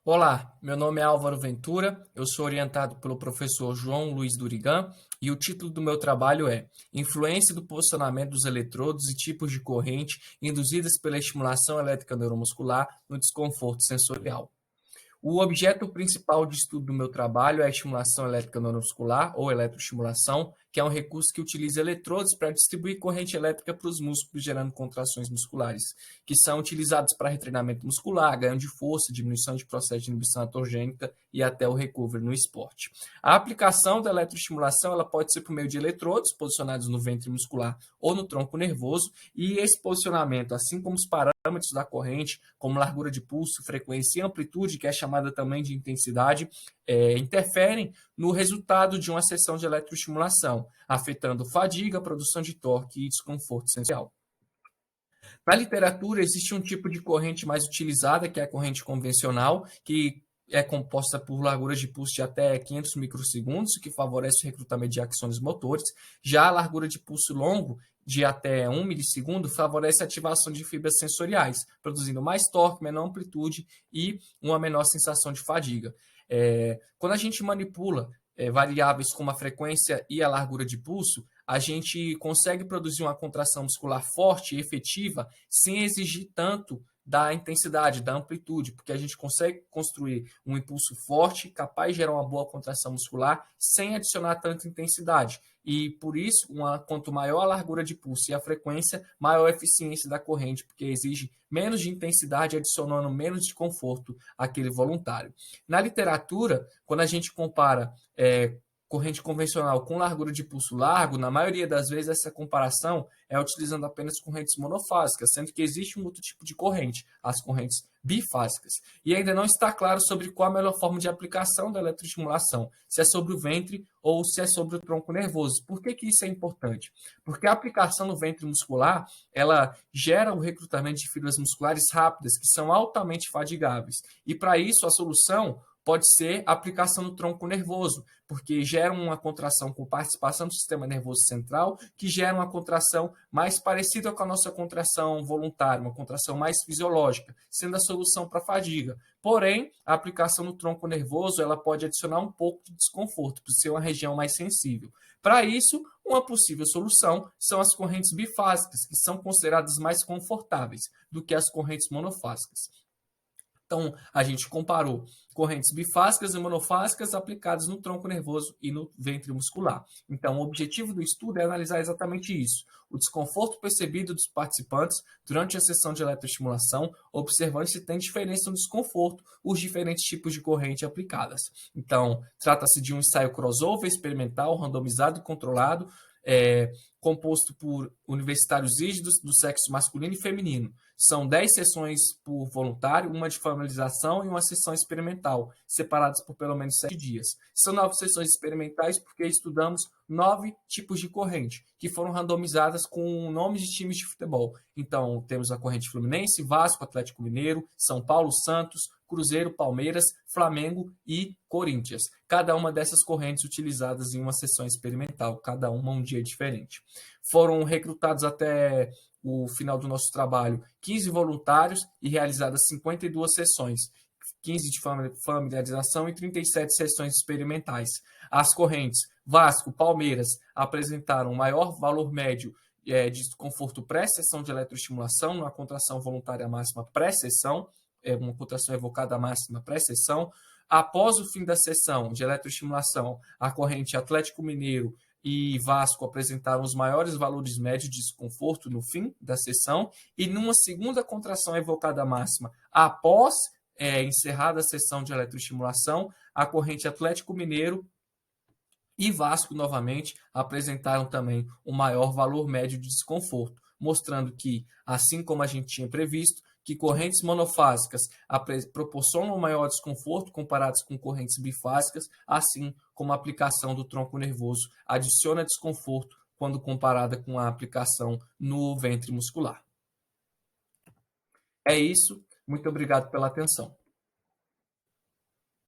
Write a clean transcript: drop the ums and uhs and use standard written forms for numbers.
Olá, meu nome é Álvaro Ventura, eu sou orientado pelo professor João Luiz Durigan e o título do meu trabalho é Influência do posicionamento dos eletrodos e tipos de corrente induzidas pela estimulação elétrica neuromuscular no desconforto sensorial. O objeto principal de estudo do meu trabalho é a estimulação elétrica neuromuscular, ou eletroestimulação, que é um recurso que utiliza eletrodos para distribuir corrente elétrica para os músculos, gerando contrações musculares, que são utilizados para retreinamento muscular, ganho de força, diminuição de processo de inibição atogênica e até o recovery no esporte. A aplicação da eletroestimulação ela pode ser por meio de eletrodos posicionados no ventre muscular ou no tronco nervoso, e esse posicionamento, assim como os parâmetros da corrente, como largura de pulso, frequência e amplitude, que é chamada também de intensidade, interferem no resultado de uma sessão de eletroestimulação, afetando fadiga, produção de torque e desconforto sensorial. Na literatura, existe um tipo de corrente mais utilizada, que é a corrente convencional, que é composta por larguras de pulso de até 500 microsegundos, que favorece o recrutamento de axônios motores. Já a largura de pulso longo, de até 1 milissegundo, favorece a ativação de fibras sensoriais, produzindo mais torque, menor amplitude e uma menor sensação de fadiga. Quando a gente manipula variáveis como a frequência e a largura de pulso, a gente consegue produzir uma contração muscular forte e efetiva sem exigir tanto da intensidade, da amplitude, porque a gente consegue construir um impulso forte, capaz de gerar uma boa contração muscular, sem adicionar tanta intensidade. E por isso, quanto maior a largura de pulso e a frequência, maior a eficiência da corrente, porque exige menos de intensidade, adicionando menos de conforto àquele voluntário. Na literatura, quando a gente compara corrente convencional com largura de pulso largo, na maioria das vezes essa comparação é utilizando apenas correntes monofásicas, sendo que existe um outro tipo de corrente, as correntes bifásicas. E ainda não está claro sobre qual a melhor forma de aplicação da eletroestimulação, se é sobre o ventre ou se é sobre o tronco nervoso. Por que isso é importante? Porque a aplicação no ventre muscular, ela gera o recrutamento de fibras musculares rápidas, que são altamente fadigáveis. E para isso, a solução pode ser a aplicação no tronco nervoso, porque gera uma contração com participação do sistema nervoso central, que gera uma contração mais parecida com a nossa contração voluntária, uma contração mais fisiológica, sendo a solução para a fadiga. Porém, a aplicação no tronco nervoso ela pode adicionar um pouco de desconforto, por ser uma região mais sensível. Para isso, uma possível solução são as correntes bifásicas, que são consideradas mais confortáveis do que as correntes monofásicas. Então, a gente comparou correntes bifásicas e monofásicas aplicadas no tronco nervoso e no ventre muscular. Então, o objetivo do estudo é analisar exatamente isso, o desconforto percebido dos participantes durante a sessão de eletroestimulação, observando se tem diferença no desconforto, os diferentes tipos de corrente aplicadas. Então, trata-se de um ensaio crossover experimental, randomizado e controlado, composto por universitários rígidos do sexo masculino e feminino. São 10 sessões por voluntário, uma de familiarização e uma sessão experimental, separadas por pelo menos 7 dias. São 9 sessões experimentais porque estudamos 9 tipos de corrente, que foram randomizadas com nomes de times de futebol. Então, temos a corrente Fluminense, Vasco, Atlético Mineiro, São Paulo, Santos, Cruzeiro, Palmeiras, Flamengo e Corinthians. Cada uma dessas correntes utilizadas em uma sessão experimental, cada uma um dia diferente. Foram recrutados até o final do nosso trabalho 15 voluntários e realizadas 52 sessões, 15 de familiarização e 37 sessões experimentais. As correntes Vasco, Palmeiras apresentaram maior valor médio de desconforto pré-sessão de eletroestimulação, uma contração voluntária máxima pré-sessão, uma contração evocada máxima pré-sessão. Após o fim da sessão de eletroestimulação, a corrente Atlético Mineiro e Vasco apresentaram os maiores valores médios de desconforto no fim da sessão, e numa segunda contração evocada máxima, após encerrada a sessão de eletroestimulação, a corrente Atlético Mineiro e Vasco novamente apresentaram também o maior valor médio de desconforto, mostrando que, assim como a gente tinha previsto, que correntes monofásicas proporcionam maior desconforto comparadas com correntes bifásicas, assim como a aplicação do tronco nervoso adiciona desconforto quando comparada com a aplicação no ventre muscular. É isso, muito obrigado pela atenção.